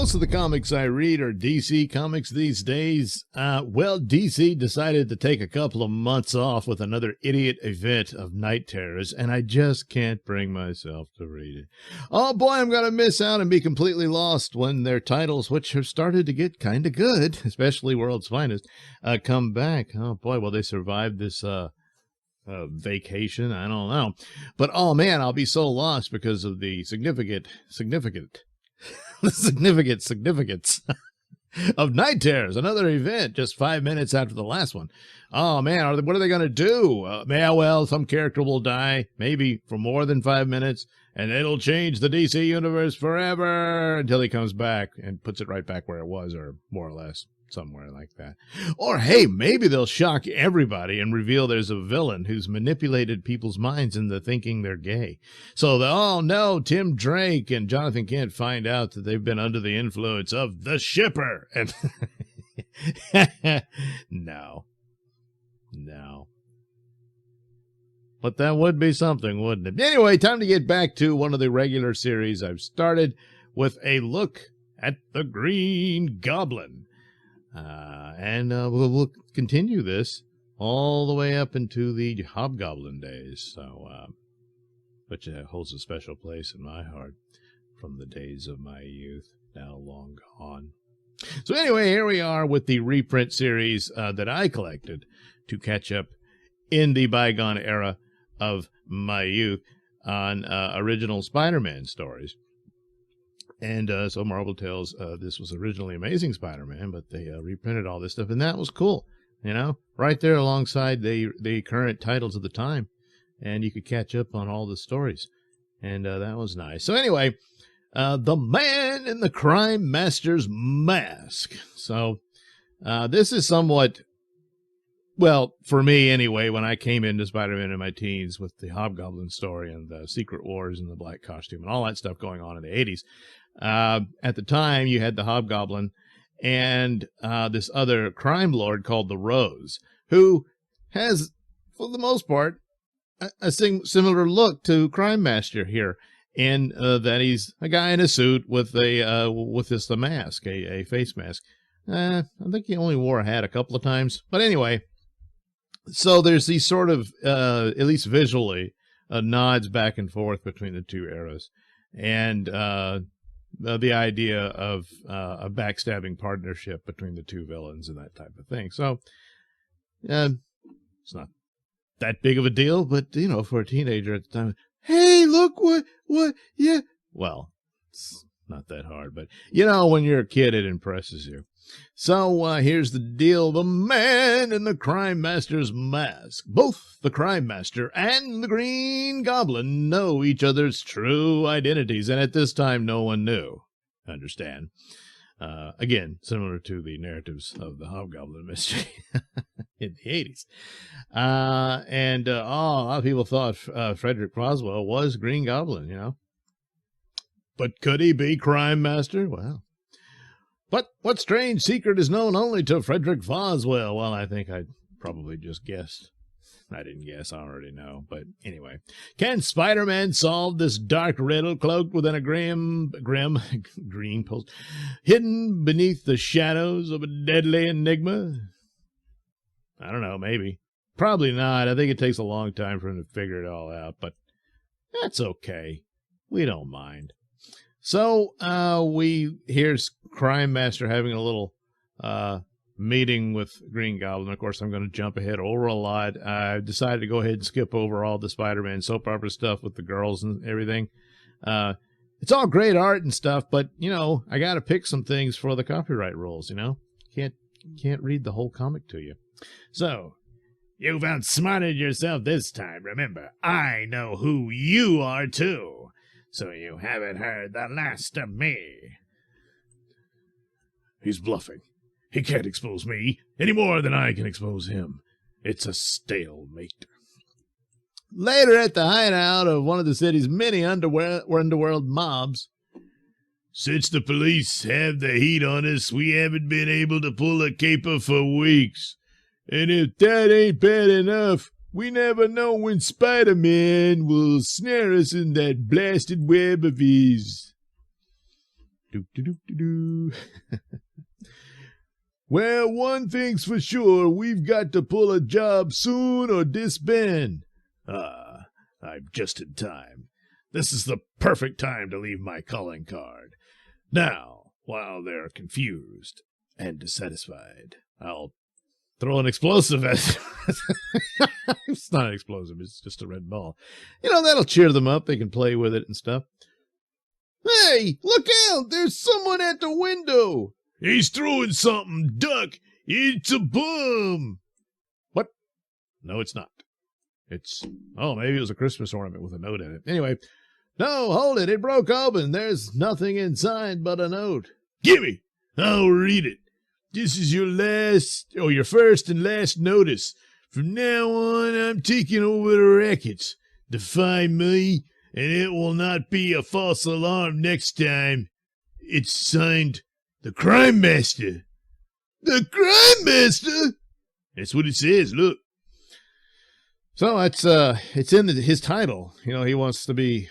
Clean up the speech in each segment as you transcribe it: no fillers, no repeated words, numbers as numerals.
Most of the comics I read are DC comics these days. Well, DC decided to take a couple of months off with another idiot event of Night Terrors, and I just can't bring myself to read it. Oh boy, I'm going to miss out and be completely lost when their titles, which have started to get kind of good, especially World's Finest, come back. Oh boy, will they survive this vacation? I don't know. But oh man, I'll be so lost because of the significance of Night Terrors, another event just 5 minutes after the last one. Oh man, what are they going to do? Well, some character will die, maybe for more than 5 minutes, and it'll change the DC universe forever until he comes back and puts it right back where it was, or more or less somewhere like that. Or hey, maybe they'll shock everybody and reveal there's a villain who's manipulated people's minds into thinking they're gay. So oh no, Tim Drake and Jonathan Kent find out that they've been under the influence of the shipper. And no. But that would be something, wouldn't it? Anyway, time to get back to one of the regular series I've started with a look at the Green Goblin. And we'll continue this all the way up into the Hobgoblin days, so which holds a special place in my heart from the days of my youth, now long gone. So anyway, here we are with the reprint series that I collected to catch up in the bygone era of my youth on original Spider-Man stories. And so Marvel tells this was originally Amazing Spider-Man, but they reprinted all this stuff, and that was cool, you know, right there alongside the current titles of the time, and you could catch up on all the stories, and that was nice. So anyway, The Man in the Crime Master's Mask. So this is somewhat, well, for me anyway, when I came into Spider-Man in my teens with the Hobgoblin story and the Secret Wars and the black costume and all that stuff going on in the 80s, at the time, you had the Hobgoblin and this other crime lord called the Rose, who has, for the most part, a similar look to Crime Master here, in that he's a guy in a suit with the mask, a face mask. I think he only wore a hat a couple of times, but anyway. So there's these sort of, at least visually, nods back and forth between the two eras, and the idea of a backstabbing partnership between the two villains and that type of thing. So it's not that big of a deal, but, you know, for a teenager at the time, hey, look what, yeah. Well, it's not that hard, but, you know, when you're a kid, it impresses you. So here's the deal. The Man in the Crime Master's Mask. Both the Crime Master and the Green Goblin know each other's true identities, and at this time no one knew. Understand? Again, similar to the narratives of the Hobgoblin mystery in the 80s. And a lot of people thought Frederick Boswell was Green Goblin, you know. But could he be Crime Master? Well, but what strange secret is known only to Frederick Boswell? Well, I think I probably just guessed. I didn't guess, I already know. But anyway, can Spider-Man solve this dark riddle cloaked within a grim green post, hidden beneath the shadows of a deadly enigma? I don't know, maybe. Probably not. I think it takes a long time for him to figure it all out, but that's okay. We don't mind. So here's Crime Master having a little meeting with Green Goblin. Of course, I'm going to jump ahead over a lot. I decided to go ahead and skip over all the Spider-Man soap opera stuff with the girls and everything. It's all great art and stuff, but, you know, I got to pick some things for the copyright rules, you know. Can't read the whole comic to you. So, you've outsmarted yourself this time. Remember, I know who you are, too. So you haven't heard the last of me. He's bluffing. He can't expose me any more than I can expose him. It's a stalemate. Later at the hideout of one of the city's many underworld mobs. Since the police have the heat on us, we haven't been able to pull a caper for weeks. And if that ain't bad enough, we never know when Spider-Man will snare us in that blasted web of his. Do. Well, one thing's for sure, we've got to pull a job soon or disband. I'm just in time. This is the perfect time to leave my calling card. Now, while they're confused and dissatisfied, I'll throw an explosive at It's not an explosive, it's just a red ball. That'll cheer them up. They can play with it and stuff. Hey, look out! There's someone at the window! He's throwing something, duck! It's a bomb! What? No, it's not. Maybe it was a Christmas ornament with a note in it. Anyway, no, hold it. It broke open. There's nothing inside but a note. Gimme! I'll read it. This is your first and last notice. From now on, I'm taking over the rackets. Defy me, and it will not be a false alarm next time. It's signed, the Crime Master. The Crime Master? That's what it says, look. So it's in his title. He wants to be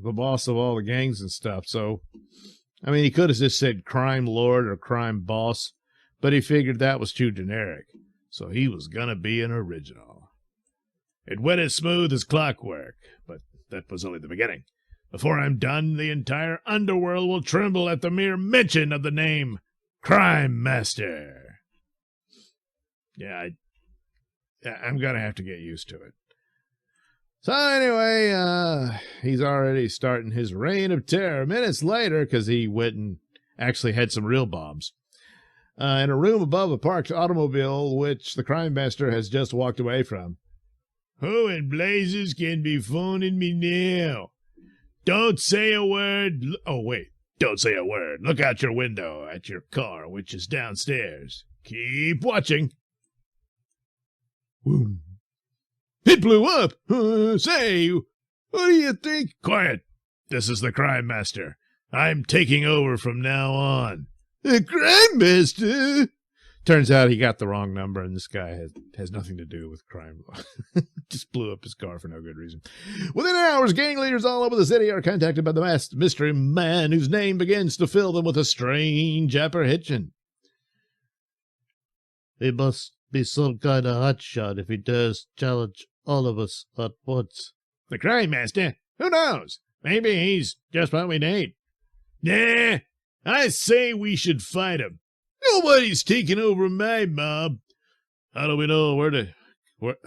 the boss of all the gangs and stuff. So, he could have just said crime lord or crime boss, but he figured that was too generic. So he was gonna be an original. It went as smooth as clockwork, but that was only the beginning. Before I'm done, the entire underworld will tremble at the mere mention of the name Crime Master. Yeah, I'm gonna have to get used to it. So anyway, he's already starting his reign of terror. Minutes later, because he went and actually had some real bombs. In a room above a parked automobile, which the Crime Master has just walked away from. Who in blazes can be phoning me now? Don't say a word. Oh, wait. Don't say a word. Look out your window at your car, which is downstairs. Keep watching. Boom. It blew up. Say, what do you think? Quiet. This is the Crime Master. I'm taking over from now on. The Crime Master? Turns out he got the wrong number, and this guy has nothing to do with crime. Just blew up his car for no good reason. Within hours, gang leaders all over the city are contacted by the masked mystery man, whose name begins to fill them with a strange apprehension. He must be some kind of hotshot if he dares challenge all of us at once. The Crime Master? Who knows? Maybe he's just what we need. Nah, I say we should fight him. Nobody's taking over my mob. How do we know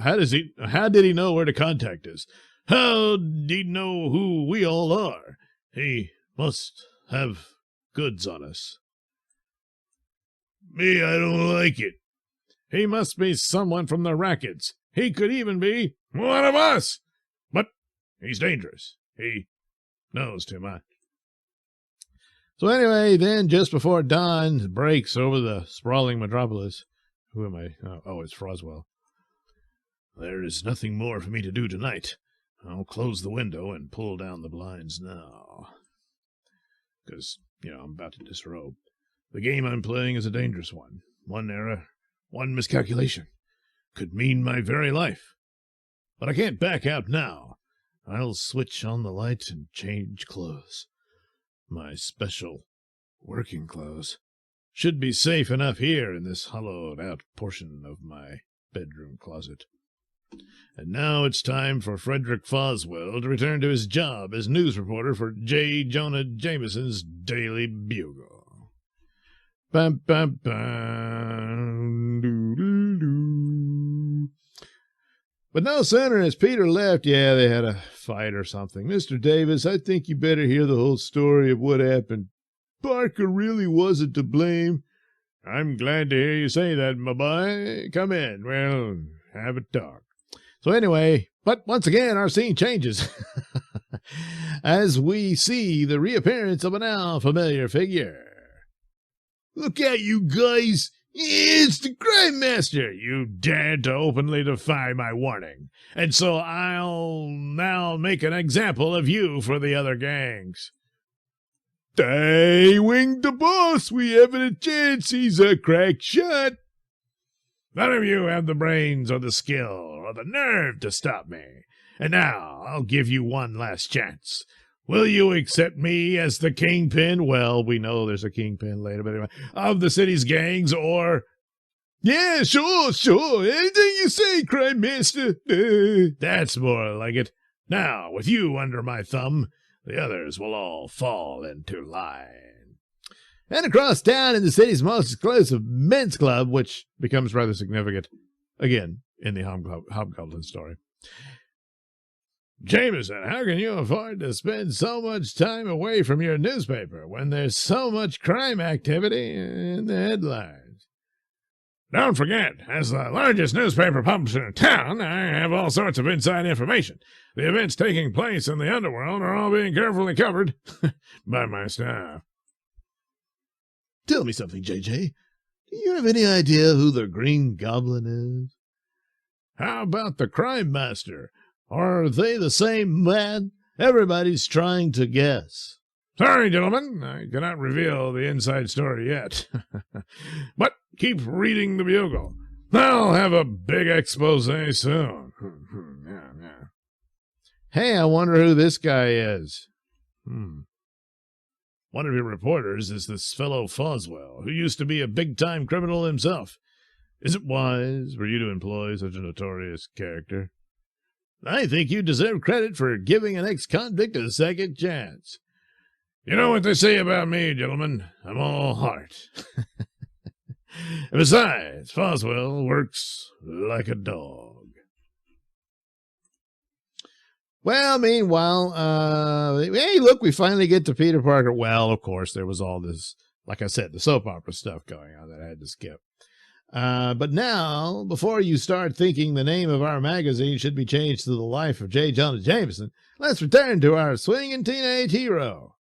how did he know where to contact us? How did he know who we all are? He must have goods on us. Me, I don't like it. He must be someone from the rackets. He could even be one of us. But he's dangerous. He knows too much. So anyway, then just before dawn breaks over the sprawling metropolis, who am I? Oh, it's Froswell. There is nothing more for me to do tonight. I'll close the window and pull down the blinds now. Because, I'm about to disrobe. The game I'm playing is a dangerous one. One error, one miscalculation could mean my very life. But I can't back out now. I'll switch on the light and change clothes. My special working clothes should be safe enough here in this hollowed-out portion of my bedroom closet. And now it's time for Frederick Foswell to return to his job as news reporter for J. Jonah Jameson's Daily Bugle. Bum, bum, bum, doo-doo-doo. But no sooner has Peter left, they had a fight or something. Mr. Davis, I think you better hear the whole story of what happened. Parker really wasn't to blame. I'm glad to hear you say that, my boy. Come in. We'll have a talk. So anyway, but once again, our scene changes as we see the reappearance of a now familiar figure. Look at you guys. It's the Crime Master! You dared to openly defy my warning, and so I'll now make an example of you for the other gangs. They winged the boss! We haven't a chance! He's a crack shot! None of you have the brains or the skill or the nerve to stop me, and now I'll give you one last chance. Will you accept me as the kingpin? Well, we know there's a kingpin later, but anyway, of the city's gangs, or... Yeah, sure. Anything you say, Crime Master. That's more like it. Now, with you under my thumb, the others will all fall into line. And across town in the city's most exclusive men's club, which becomes rather significant, again, in the Hobgoblin story. Jameson, how can you afford to spend so much time away from your newspaper when there's so much crime activity in the headlines? Don't forget, as the largest newspaper publisher in town, I have all sorts of inside information. The events taking place in the underworld are all being carefully covered by my staff. Tell me something, JJ. Do you have any idea who the Green Goblin is? How about the Crime Master? Are they the same man? Everybody's trying to guess. Sorry, gentlemen, I cannot reveal the inside story yet. But keep reading the Bugle. I'll have a big expose soon. Yeah. Hey, I wonder who this guy is. One of your reporters is this fellow Foswell, who used to be a big-time criminal himself. Is it wise for you to employ such a notorious character? I think you deserve credit for giving an ex-convict a second chance. You know what they say about me, gentlemen. I'm all heart. Besides, Foswell works like a dog. Well, meanwhile, hey, look, we finally get to Peter Parker. Well, of course, there was all this, like I said, the soap opera stuff going on that I had to skip. But now, before you start thinking the name of our magazine should be changed to The Life of J. Jonah Jameson, let's return to our swinging teenage hero.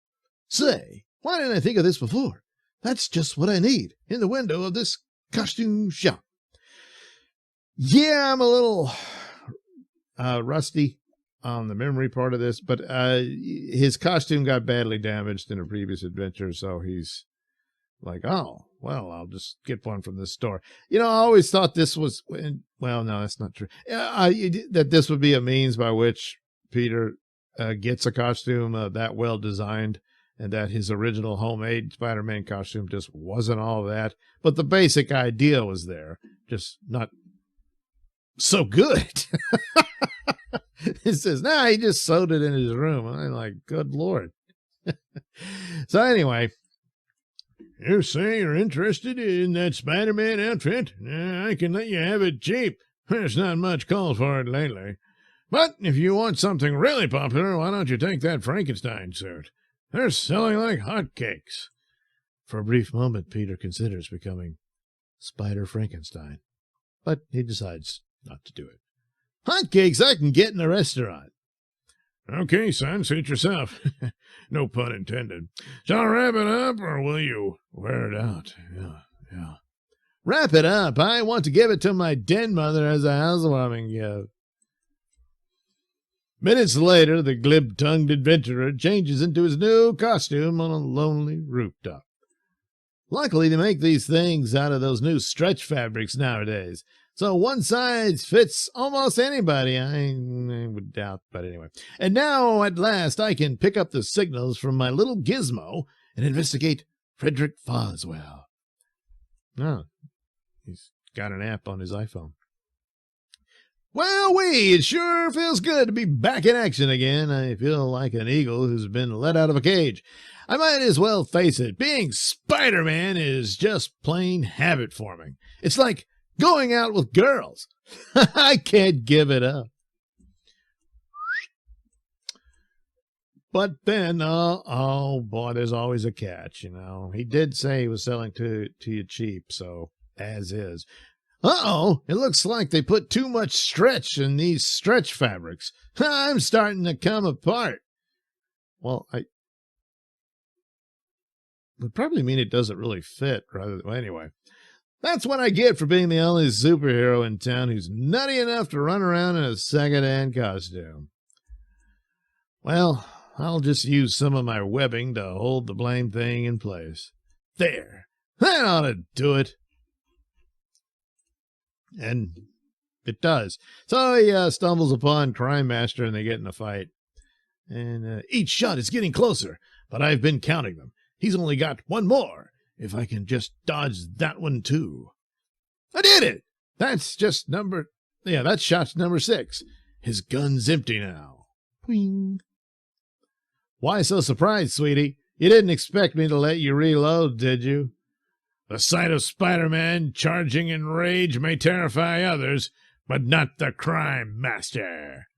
Say, why didn't I think of this before? That's just what I need in the window of this costume shop. Yeah, I'm a little rusty on the memory part of this, but his costume got badly damaged in a previous adventure, so he's like, oh, well, I'll just get one from this store. You know, I always thought this was, well, no, that's not true, that this would be a means by which Peter gets a costume that well designed, and that his original homemade Spider-Man costume just wasn't all that. But the basic idea was there, just not so good. It says, nah, he just sewed it in his room. I'm like, good Lord. So anyway, you say you're interested in that Spider-Man outfit? I can let you have it cheap. There's not much call for it lately. But if you want something really popular, why don't you take that Frankenstein suit? They're selling like hotcakes. For a brief moment, Peter considers becoming Spider Frankenstein, but he decides not to do it. Hotcakes I can get in a restaurant. Okay, son, suit yourself. No pun intended. Shall I wrap it up, or will you wear it out? Yeah. Wrap it up. I want to give it to my den mother as a housewarming gift. Minutes later, the glib-tongued adventurer changes into his new costume on a lonely rooftop. Luckily, they make these things out of those new stretch fabrics nowadays, so one size fits almost anybody. I would doubt, but anyway. And now, at last, I can pick up the signals from my little gizmo and investigate Frederick Foswell. Oh, he's got an app on his iPhone. Well, it sure feels good to be back in action again. I feel like an eagle who's been let out of a cage. I might as well face it. Being Spider-Man is just plain habit-forming. It's like going out with girls. I can't give it up. But then, oh boy, there's always a catch, you know. He did say he was selling to you cheap, so as is. Uh-oh, it looks like they put too much stretch in these stretch fabrics. I'm starting to come apart. Well, I would probably mean it doesn't really fit, rather than, well, anyway. That's what I get for being the only superhero in town who's nutty enough to run around in a second-hand costume. Well, I'll just use some of my webbing to hold the blame thing in place. There, that ought to do it. And it does. So he stumbles upon Crime Master and they get in a fight. And each shot is getting closer, but I've been counting them. He's only got one more. If I can just dodge that one, too. I did it! That's shot number 6. His gun's empty now. Pwing. Why so surprised, sweetie? You didn't expect me to let you reload, did you? The sight of Spider-Man charging in rage may terrify others, but not the crime master.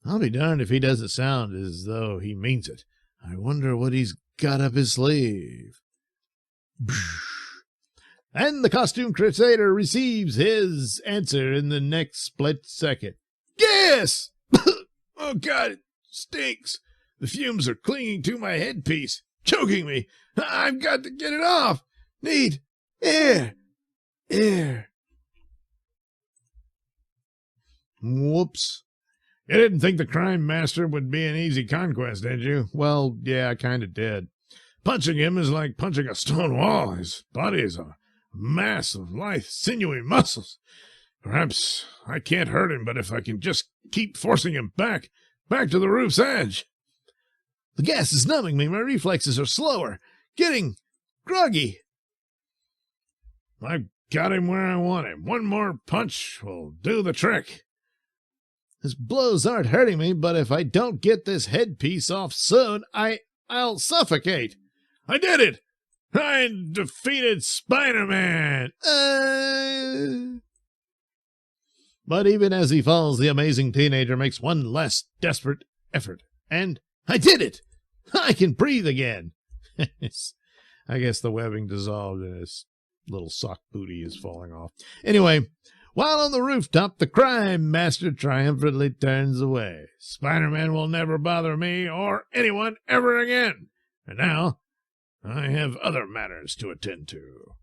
I'll be darned if he doesn't sound as though he means it. I wonder what he's got up his sleeve. And the costume crusader receives his answer in the next split second. Gas! Oh, God, it stinks. The fumes are clinging to my headpiece, choking me. I've got to get it off. Need air. Whoops. You didn't think the crime master would be an easy conquest, did you? Well, yeah, I kind of did. Punching him is like punching a stone wall. His body is a mass of lithe, sinewy muscles. Perhaps I can't hurt him, but if I can just keep forcing him back to the roof's edge. The gas is numbing me. My reflexes are slower, getting groggy. I've got him where I want him. One more punch will do the trick. His blows aren't hurting me, but if I don't get this headpiece off soon, I'll suffocate. I did it! I defeated Spider-Man! But even as he falls, the amazing teenager makes one last desperate effort. And I did it! I can breathe again! I guess the webbing dissolved and his little sock booty is falling off. Anyway, while on the rooftop, the crime master triumphantly turns away. Spider-Man will never bother me or anyone ever again. And now, I have other matters to attend to.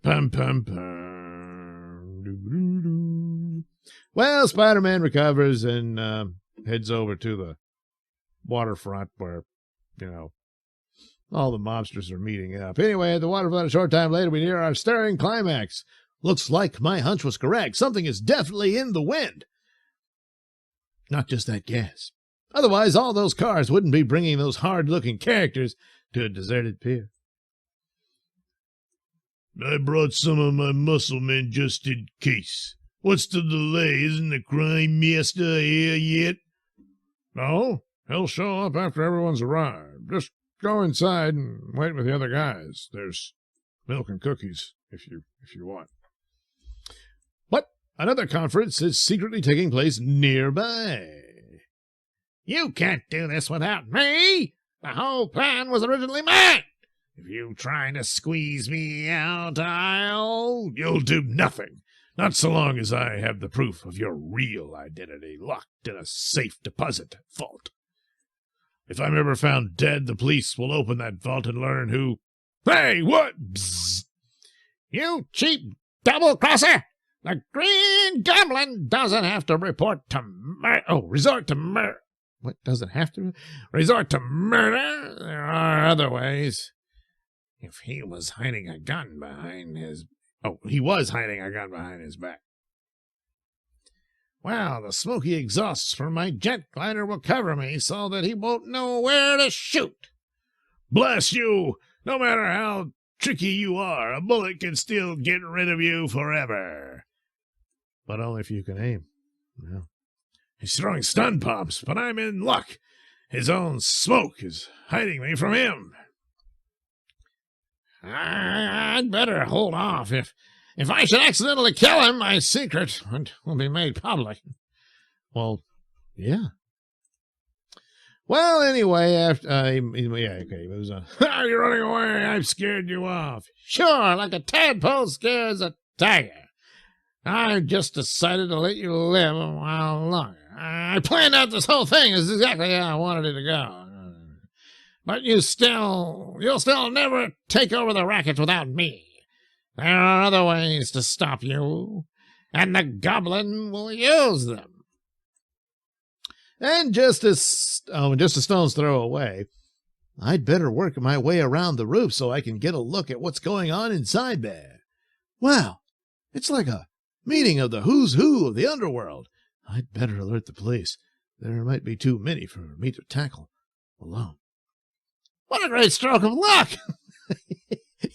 Pum, pum, pum. Doo-doo-doo. Well, Spider-Man recovers and heads over to the waterfront where, all the mobsters are meeting up. Anyway, at the waterfront a short time later, we hear our stirring climax. Looks like my hunch was correct. Something is definitely in the wind. Not just that gas. Otherwise, all those cars wouldn't be bringing those hard-looking characters to a deserted pier. I brought some of my muscle men just in case. What's the delay? Isn't the crime master here yet? No, he'll show up after everyone's arrived. Just go inside and wait with the other guys. There's milk and cookies if you want. But another conference is secretly taking place nearby. You can't do this without me. The whole plan was originally mine. If you try to squeeze me out, you'll do nothing. Not so long as I have the proof of your real identity locked in a safe deposit vault. If I'm ever found dead, the police will open that vault and learn who... Hey, what? Bzzz. You cheap double-crosser! The Green Goblin doesn't have to resort to murder. What, doesn't have to? Resort to murder? There are other ways. If he was hiding a gun behind his... Oh, he was hiding a gun behind his back. Well, the smoky exhausts from my jet glider will cover me so that he won't know where to shoot. Bless you! No matter how tricky you are, a bullet can still get rid of you forever. But only if you can aim. Well, he's throwing stun bombs, but I'm in luck. His own smoke is hiding me from him. I'd better hold off. If I should accidentally kill him, my secret will be made public. Well, yeah. Well, anyway, after he moves on. You're running away. I've scared you off. Sure, like a tadpole scares a tiger. I just decided to let you live a while longer. I planned out this whole thing. It's exactly how I wanted it to go. But you'll still never take over the racket without me. There are other ways to stop you, and the Goblin will use them. And just a stone's throw away, I'd better work my way around the roof so I can get a look at what's going on inside there. Wow, it's like a meeting of the who's who of the underworld. I'd better alert the police. there might be too many for me to tackle alone. What a great stroke of luck!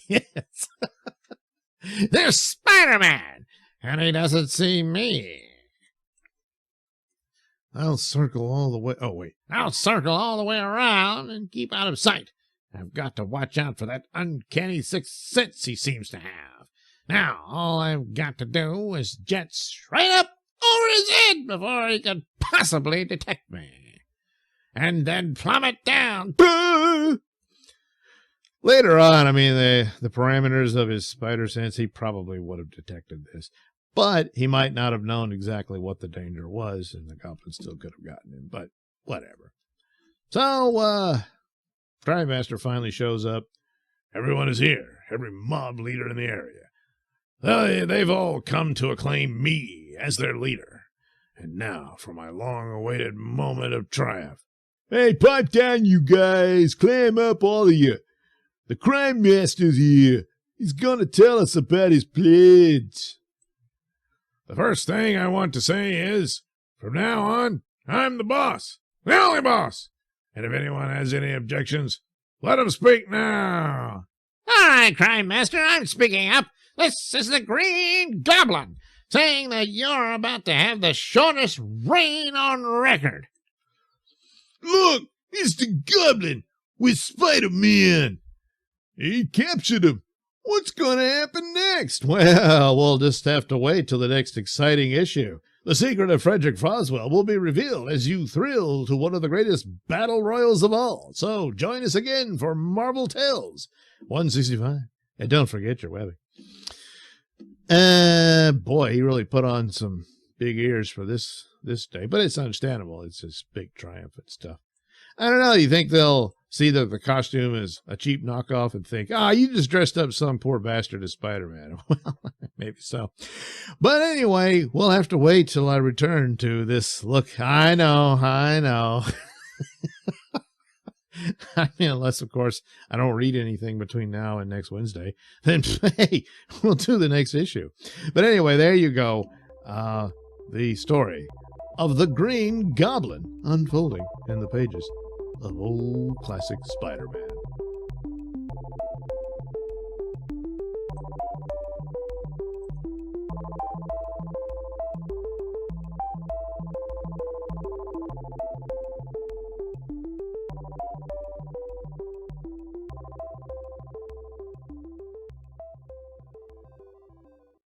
Yes. There's Spider-Man, and he doesn't see me. I'll circle all the way. Oh, wait. I'll circle all the way around and keep out of sight. I've got to watch out for that uncanny sixth sense he seems to have. Now, all I've got to do is jet straight up over his head before he can possibly detect me. And then plummet down. Boo! Later on, I mean, the parameters of his spider sense, he probably would have detected this. But he might not have known exactly what the danger was, and the goblin still could have gotten him. But whatever. So, Crime Master finally shows up. Everyone is here. Every mob leader in the area. They've all come to acclaim me as their leader. And now for my long-awaited moment of triumph. Hey, pipe down, you guys. Clam up, all of you. The Crime Master's here. He's going to tell us about his plans. The first thing I want to say is, from now on, I'm the boss. The only boss. And if anyone has any objections, let him speak now. All right, Crime Master, I'm speaking up. This is the Green Goblin, saying that you're about to have the shortest reign on record. Look, it's the Goblin with Spider-Man. He captured him. What's going to happen next? Well, we'll just have to wait till the next exciting issue. The secret of Frederick Foswell will be revealed as you thrill to one of the greatest battle royals of all. So join us again for Marvel Tales 165. And don't forget your webbing. Boy, he really put on some big ears for this day, but it's understandable. It's his big triumphant stuff. I don't know. You think they'll see that the costume is a cheap knockoff and think, you just dressed up some poor bastard as Spider-Man. Well, maybe so. But anyway, we'll have to wait till I return to this look. I know. I mean, unless, of course, I don't read anything between now and next Wednesday, then, hey, we'll do the next issue. But anyway, there you go. The story of the Green Goblin unfolding in the pages of old classic Spider-Man.